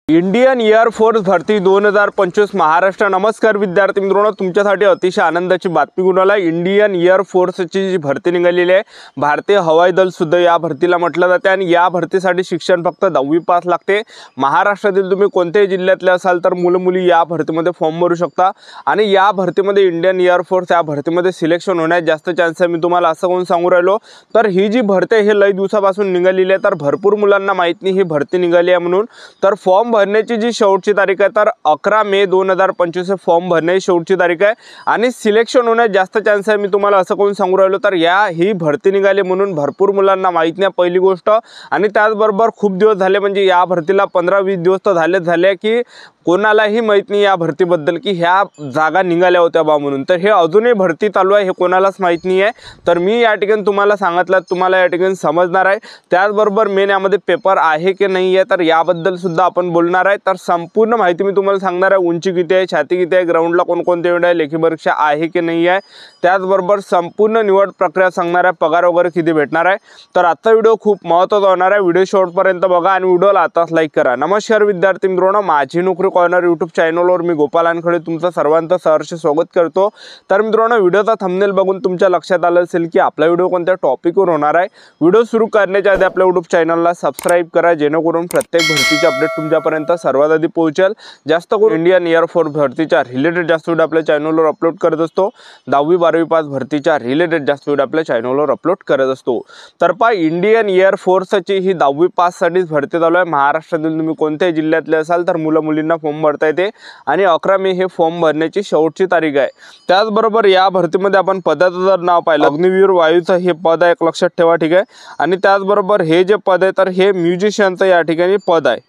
Indian air force भरती 2025 महाराष्ट्र। नमस्कार विद्यार्थी मित्रांनो, तुमच्यासाठी अतिशय आनंदाची बातमी घेऊन आला। इंडियन एअर फोर्सची जी भरती निघालेली आहे, भारतीय हवाई दल सुद्धा या भरतीला म्हटलं जाते आणि या भरतीसाठी शिक्षण फक्त 10वी पास लागते। महाराष्ट्रातील तुम्ही कोणत्याही जिल्ह्यातले असाल तर मुलं मुली या भरतीमध्ये फॉर्म भरू शकता आणि या भरतीमध्ये इंडियन एअर फोर्स या भरतीमध्ये सिलेक्शन होण्यास जास्त चान्स आहे। मी तुम्हाला असं कोण सांगू राहिलो, तर ही जी भरती आहे हे लई दिवसापासून निघालेली आहे, तर भरपूर मुलांना माहित नाही ही भरती निघाली आहे म्हणून। तर फॉर्म भरण्याची जी शेवटची तारीख आहे तर 11 मे 2025 फॉर्म भरण्याची शेवटची तारीख आहे आणि सिलेक्शन होण्यास जास्त चान्स आहे। मी तुम्हाला असं कोण सांगू राहिलो, तर ही भरती निघाली म्हणून भरपूर मुलांना माहित नाही पहिली गोष्ट। आणि त्याचबरोबर खूप दिवस झाले, म्हणजे या भरतीला 15-20 दिवस तर झाले की कोणालाही माहित नाही या भरतीबद्दल की ह्या जागा निघाल्या होत्या बा म्हणून। तर हे अजूनही भरती चालू आहे, हे कोणालाच माहित नाही आहे। तर मी या ठिकाणी तुम्हाला सांगितलं, तुम्हाला या ठिकाणी समजणार आहे। त्याचबरोबर मेन यामध्ये पेपर आहे की नाही आहे तर याबद्दल सुद्धा आपण बोलणार आहे। तर संपूर्ण माहिती मी तुम्हाला सांगणार आहे। उंची किती आहे, छाती किती आहे, ग्राउंडला कोणकोणते इव्हेंट आहे, लेखी परीक्षा आहे की नाही आहे, त्याचबरोबर संपूर्ण निवड प्रक्रिया सांगणार आहे, पगार वगैरे किती भेटणार आहे। तर आजचा व्हिडिओ खूप महत्त्वाचा होणार आहे, व्हिडिओ शेवटपर्यंत बघा आणि व्हिडिओला आताच लाईक करा। नमस्कार विद्यार्थी मित्रांनो, माझी नोकरी कॉर्नर यूट्यूब चॅनलवर मी गोपाल वानखडे तुमचं सर्वांचं सहर्ष स्वागत करतो। तर मित्रांनो, व्हिडिओचा थंबनेल बघून तुमच्या लक्षात आलं असेल की आपला व्हिडिओ कोणत्या टॉपिकवर होणार आहे। व्हिडिओ सुरू करण्याच्या आधी आपल्या यूट्यूब चॅनलला सबस्क्राइब करा, जेणेकरून प्रत्येक भरतीचे अपडेट तुमच्यापर्यंत सर्वात आधी पोहोचेल। जास्त करून इंडियन एअर फोर्स भरतीच्या रिलेटेड जास्त व्हिडिओ आपल्या चॅनलवर अपलोड करत असतो। 10वी 12वी पास भरतीच्या रिलेटेड जास्त व्हिडिओ आपल्या चॅनलवर अपलोड करत असतो। तर पहा, इंडियन एअर फोर्सची ही 10वी पाससाठीच भरती चालू आहे। महाराष्ट्रातील तुम्ही कोणत्याही जिल्ह्यातले असाल तर मुलं मुलींना फॉर्म भरता येते आणि 11 मे हे फॉर्म भरण्याची शेवटची तारीख आहे। त्याचबरोबर या भरतीमध्ये आपण पदाचं जर नाव पाहिलं, अग्निवीर वायूचं हे पद आहे, एक लक्षात ठेवा, ठीक आहे। आणि त्याचबरोबर हे जे पद आहे तर हे म्युझिशियनचं या ठिकाणी पद आहे।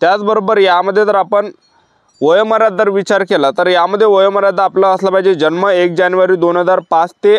त्याचबरोबर यामध्ये जर आपण वयोमर्यादा जर विचार केला तर यामध्ये वयोमर्यादा आपला असला पाहिजे जन्म 1 जानेवारी 2005 ते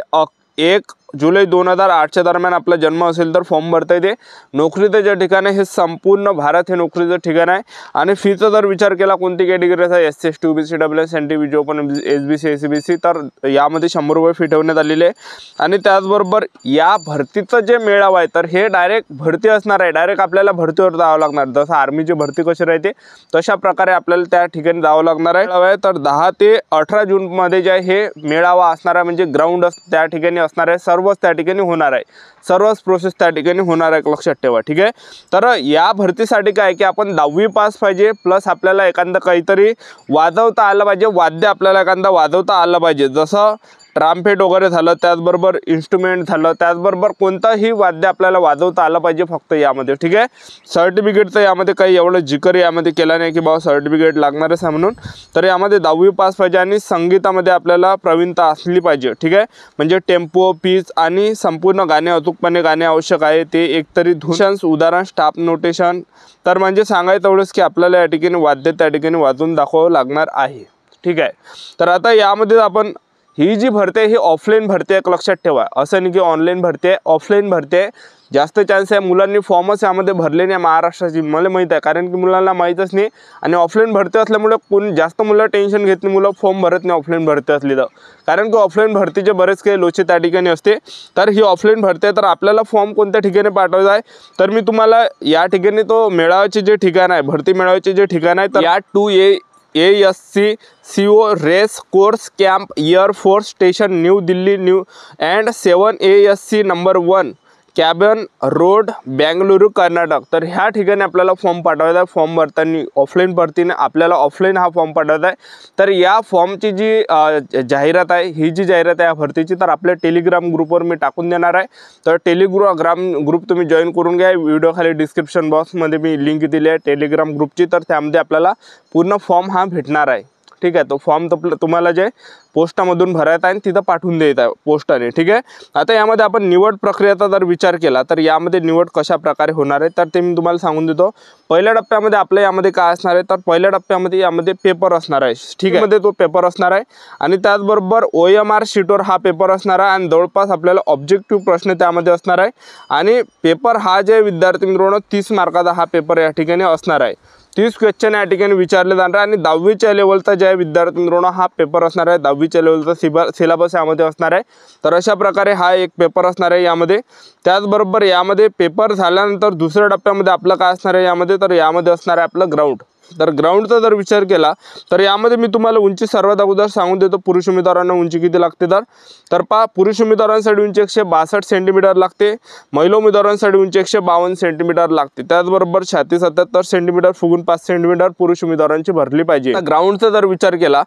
1 जुलै 2008च्या दरम्यान आपला जन्म असेल तर फॉर्म भरता येते। नोकरीचं जे ठिकाण आहे हे संपूर्ण भारत हे नोकरीचं ठिकाण आहे। आणि फीचा जर विचार केला, कोणती कॅटेगरी आहे, SC ST OBC EWS NT BG open SBC SCBC, तर यामध्ये 100 रुपये फी ठेवण्यात आलेली आहे। आणि त्याचबरोबर या भरतीचं जे मेळावा आहे तर हे डायरेक्ट भरती असणार आहे, डायरेक्ट आपल्याला भरतीवर जावं लागणार। जसं आर्मीची भरती कशी राहते तशा प्रकारे आपल्याला त्या ठिकाणी जावं लागणार आहे। तर 10 ते 18 जूनमध्ये जे हे मेळावा असणार आहे, म्हणजे ग्राउंड त्या ठिकाणी असणार आहे, सर्वच त्या ठिकाणी होणार आहे, सर्वच प्रोसेस त्या ठिकाणी होणार आहे, लक्षात ठेवा, ठीक आहे। तर या भरतीसाठी काय की आपण 10वी पास पाहिजे, प्लस आपल्याला एखादं काहीतरी वाजवता आलं पाहिजे, वाद्य आपल्याला एखादा वाजवता आलं पाहिजे, जसं ट्राम्पेट वगैरे झालं, त्याचबरोबर इन्स्ट्रुमेंट झालं, त्याचबरोबर कोणताही वाद्य आपल्याला वाजवता आलं पाहिजे फक्त यामध्ये, ठीक आहे। सर्टिफिकेटचं यामध्ये काही एवढं जिकर यामध्ये केला नाही की बाबा सर्टिफिकेट लागणारच आहे म्हणून। तर यामध्ये 10वी पास पाहिजे आणि संगीतामध्ये आपल्याला प्रवीणता असली पाहिजे, ठीक आहे। म्हणजे टेम्पो, पिच आणि संपूर्ण गाणे अचूकपणे गाणे आवश्यक आहे, ते एकतरी धुशन्स, उदाहरण, स्टाफ नोटेशन। तर म्हणजे सांगायचं एवढंच की आपल्याला या ठिकाणी वाद्य त्या ठिकाणी वाजवून दाखवावं लागणार आहे, ठीक आहे। तर आता यामध्ये आपण ही जी भरती आहे ही ऑफलाईन भरती आहे, लक्षात ठेवा, असं नाही की ऑनलाईन भरती आहे, ऑफलाईन भरती आहे। जास्त चान्स आहे मुलांनी फॉर्मच यामध्ये भरले नाही महाराष्ट्राची, मला माहीत आहे, कारण की मुलांना माहीतच नाही। आणि ऑफलाईन भरती असल्यामुळे कोण जास्त मुलं टेन्शन घेत नाही, मुलं फॉर्म भरत नाही ऑफलाईन भरती असली तर, कारण की ऑफलाईन भरतीचे बरेच काही लोचे त्या ठिकाणी असते। तर ही ऑफलाईन भरती आहे, तर आपल्याला फॉर्म कोणत्या ठिकाणी पाठवायचा आहे, तर मी तुम्हाला या ठिकाणी तो मेळाव्याचे जे ठिकाण आहे, भरती मेळाव्याचे जे ठिकाण आहे, तर या 2A ASC CO race course camp air force station New Delhi new and 7 ASC number 1 Cubbon road Bengaluru Karnataka. तर ह्या ठिकाणी आपल्याला फॉर्म पाठवायचा आहे। फॉर्म भरताना ऑफलाईन भरतीने आपल्याला ऑफलाईन हा फॉर्म पाठवायचा आहे। तर या फॉर्मची जी जाहिरात आहे, ही जी जाहिरात आहे या भरतीची, तर आपल्या टेलिग्राम ग्रुपवर मी टाकून देणार आहे। तर टेलिग्राम ग्रुप तुम्ही जॉईन करून घ्या, व्हिडिओ खाली डिस्क्रिप्शन बॉक्समध्ये मी लिंक दिली आहे टेलिग्राम ग्रुपची। तर त्यामध्ये आपल्याला पूर्ण फॉर्म हा भेटणार आहे, ठीक आहे। तो फॉर्म तुम्हाला जे पोस्टामधून भरायचा आहे आणि तिथं पाठवून द्यायचा आहे पोस्टाने, ठीक आहे। आता यामध्ये आपण निवड प्रक्रियेचा जर विचार केला तर यामध्ये निवड कशा प्रकारे होणार आहे तर ते मी तुम्हाला सांगून देतो। पहिल्या टप्प्यामध्ये आपल्या यामध्ये काय असणार आहे, तर पहिल्या टप्प्यामध्ये यामध्ये पेपर असणार आहे, ठीक आहे, मध्ये तो पेपर असणार आहे। आणि त्याचबरोबर OMR शीटवर हा पेपर असणार आहे आणि जवळपास आपल्याला ऑब्जेक्टिव्ह प्रश्न त्यामध्ये असणार आहे। आणि पेपर हा जे विद्यार्थी मित्रांनो 30 मार्काचा हा पेपर या ठिकाणी असणार आहे। 30 क्वेश्चन या ठिकाणी विचारले जाणार आहे। आणि 10वीच्या लेवलचा ज्या विद्यार्थी मित्रांनो हा पेपर असणार आहे, 10वीच्या लेवलचा सिलेबस यामध्ये असणार आहे। तर अशा प्रकारे हा एक पेपर असणार आहे यामध्ये। त्याचबरोबर यामध्ये पेपर झाल्यानंतर दुसऱ्या टप्प्यामध्ये आपलं काय असणार आहे यामध्ये, तर यामध्ये असणार आहे आपलं ग्राउंड, तर ग्राउंडचा जर विचार केला तर यामध्ये मी तुम्हाला उंची सर्वात अगोदर सांगून देतो पुरुष उमेदवारांना उंची किती लागते तर पहा पुरुष उमेदवारांसाठी उंची 162 सेंटीमीटर लागते, महिला उमेदवारांसाठी उंची 152 सेंटीमीटर लागते, त्याचबरोबर छाती 77 सेंटीमीटर फुगून 5 सेंटीमीटर पुरुष उमेदवारांची भरली पाहिजे। ग्राउंडचा जर विचार केला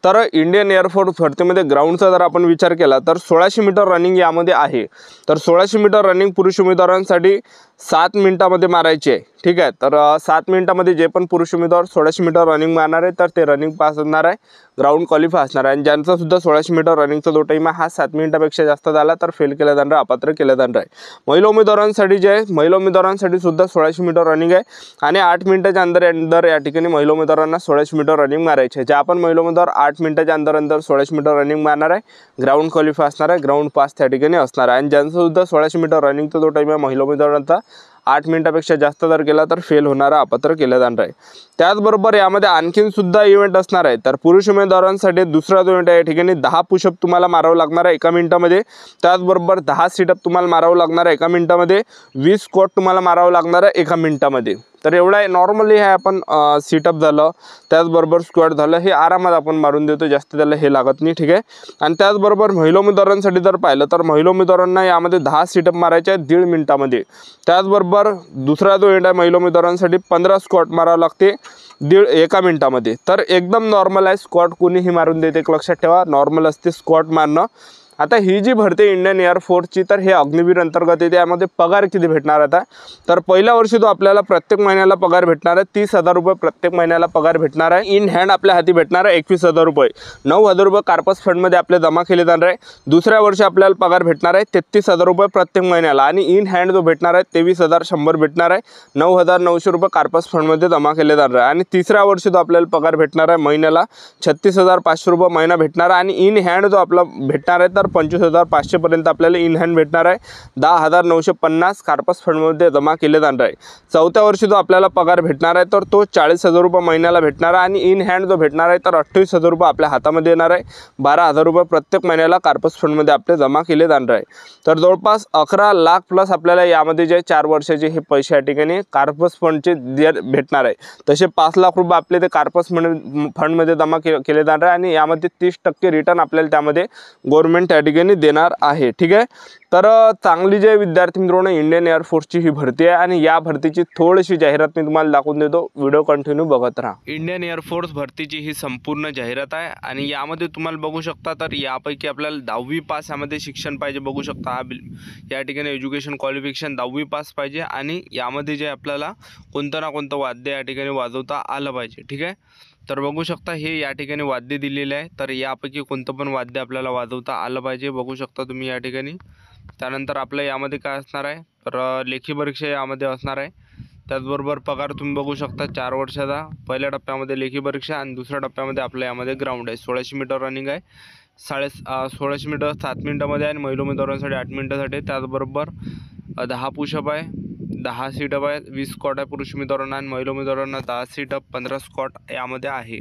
तर इंडियन एअरफोर्स भरतीमध्ये ग्राउंडचा जर आपण विचार केला तर 1600 मीटर रनिंग यामध्ये आहे। तर 1600 मीटर रनिंग पुरुष उमेदवारांसाठी 7 मिनिटांमध्ये मारायची आहे, ठीक आहे। तर 7 मिनिटांमध्ये जे पण पुरुष उमेदवार 1600 मीटर रनिंग मारणार आहे तर ते रनिंग पास असणार आहे, ग्राउंड क्वालिफाय असणार आहे। आणि ज्यांचा सुद्धा 1600 मीटर रनिंगचा जो टाईम आहे हा 7 मिनिटापेक्षा जास्त झाला तर फेल केला जाणार आहे, अपात्र केला जाणार आहे। महिला उमेदवारांसाठी जे आहे महिला उमेदवारांसाठी सुद्धा 1600 मीटर रनिंग आहे आणि 8 मिनिटाच्या अंदर या ठिकाणी महिला उमेदवारांना 1600 मीटर रनिंग मारायचे आहे। जे आपण महिला उमेदवार 8 मिनिटाच्या अंदर 1600 मीटर रनिंग मारणार आहे, ग्राउंड क्वालिफाय असणार आहे, ग्राउंड पास त्या ठिकाणी असणार आहे। आणि ज्यांचा सुद्धा 1600 मीटर रनिंगचा जो टाईम आहे महिला उमेदवारांचा 8 मिनिटापेक्षा जास्त जर केला तर फेल होणारा अपात्र केला जाणार आहे। त्याचबरोबर यामध्ये आणखीन सुद्धा इव्हेंट असणार आहे। तर पुरुष उमेदवारांसाठी दुसरा जो इव्हेंट आहे या ठिकाणी 10 पुशअप तुम्हाला मारावं लागणार आहे 1 मिनिटामध्ये, त्याचबरोबर 10 सिटअप तुम्हाला मारावं लागणार आहे 1 मिनिटामध्ये, 20 स्क्वॉट तुम्हाला मारावं लागणार आहे 1 मिनिटामध्ये। तर एवढा आहे नॉर्मली हे आपण सिटअप झालं, त्याचबरोबर स्क्वॉट झालं, हे आरामात आपण मारून देतो, जास्त त्याला हे लागत नाही, ठीक आहे। आणि त्याचबरोबर महिला उमेदवारांसाठी जर पाहिलं तर महिला उमेदवारांना यामध्ये 10 सिटअप मारायचे आहेत 1.5 मिनिटामध्ये। त्याचबरोबर दुसरा जो एंड आहे महिला उमेदवारांसाठी 15 स्क्वॉट मारावं लागते 1 मिनिटामध्ये। तर एकदम नॉर्मल आहे, स्क्वॉट कोणीही मारून देते, एक लक्षात ठेवा, नॉर्मल असते स्क्वॉट मारणं। आता ही जी भरती इंडियन एअरफोर्सची तर हे अग्निवीर अंतर्गत येते। यामध्ये पगार किती भेटणार आता तर पहिल्या वर्षी तो आपल्याला प्रत्येक महिन्याला पगार भेटणार आहे 30,000 रुपये प्रत्येक महिन्याला पगार भेटणार आहे। इन हँड आपल्या हाती भेटणार आहे 21,000 रुपये, 9,000 रुपये कार्पस फंडमध्ये आपले जमा केले जाणार आहे। दुसऱ्या वर्षी आपल्याला पगार भेटणार आहे 33,000 रुपये प्रत्येक महिन्याला आणि इन हँड जो भेटणार आहे 23,100 भेटणार आहे, 9,900 रुपये कार्पस फंडमध्ये जमा केले जाणार आहे। आणि तिसऱ्या वर्षी तो आपल्याला पगार भेटणार आहे महिन्याला 36,500 रुपये महिना भेटणार आहे आणि इन हँड जो आपला भेटणार आहे तर 25,500 पर्यंत आपल्याला इन हँड भेटणार आहे, 10,950 कार्पस फंडमध्ये जमा केले जाणार आहे। चौथ्या वर्षी जो आपल्याला पगार भेटणार आहे तर तो 40,000 रुपये महिन्याला भेटणार आहे आणि इन हँड जो भेटणार आहे तर 28,000 रुपये आपल्या हातामध्ये येणार आहे, 12,000 रुपये प्रत्येक महिन्याला कार्पस फंडमध्ये आपले जमा केले जाणार आहे। तर जवळपास 11 लाख प्लस आपल्याला यामध्ये जे 4 वर्षाचे हे पैसे या ठिकाणी कार्पस फंडचे भेटणार आहे। तसे 5 लाख रुपये आपले ते कार्पस फंडमध्ये जमा केले जाणार आहे आणि यामध्ये 30% रिटर्न आपल्याला त्यामध्ये गव्हर्नमेंट या ठिकाणी देणार आहे, ठीक आहे। तर चांगली जे विद्यार्थी मित्रांनो इंडियन एअरफोर्सची ही भरती आहे आणि या भरतीची थोडीशी जाहिरात मी तुम्हाला दाखवून देतो, व्हिडिओ कंटिन्यू बघत राहा। इंडियन एअरफोर्स भरतीची ही संपूर्ण जाहिरात आहे आणि यामध्ये तुम्हाला बघू शकता तर यापैकी आपल्याला 10वी पास यामध्ये शिक्षण पाहिजे, बघू शकता या ठिकाणी एज्युकेशन क्वालिफिकेशन 10वी पास पाहिजे आणि यामध्ये जे आपल्याला कोणतं ना कोणतं वाद्य या ठिकाणी वाजवता आलं पाहिजे, ठीक आहे। तर बघू शकता हे या ठिकाणी वाद्य दिलेले आहे, तर यापैकी कोणतं पण वाद्य आपल्याला वाजवता आलं पाहिजे, बघू शकता तुम्ही या ठिकाणी। त्यानंतर आपल्या यामध्ये काय असणार आहे तर लेखी परीक्षा यामध्ये असणार आहे। त्याचबरोबर पगार तुम्ही बघू शकता 4 वर्षाचा, पहिल्या टप्प्यामध्ये लेखी परीक्षा आणि दुसऱ्या टप्प्यामध्ये आपल्या यामध्ये ग्राउंड आहे। 1600 मीटर रनिंग आहे, 1600 मीटर 7 मिनिटामध्ये आहे आणि महिला उमेदवारांसाठी 8 मिनिटासाठी। त्याचबरोबर 10 पुशअप आहे, 10 सिटअप आहे, 20 स्क्वॉट आहे पुरुष उमेदवारांना आणि महिला उमेदवारांना 10 सिटअप 15 स्क्वॉट यामध्ये आहे।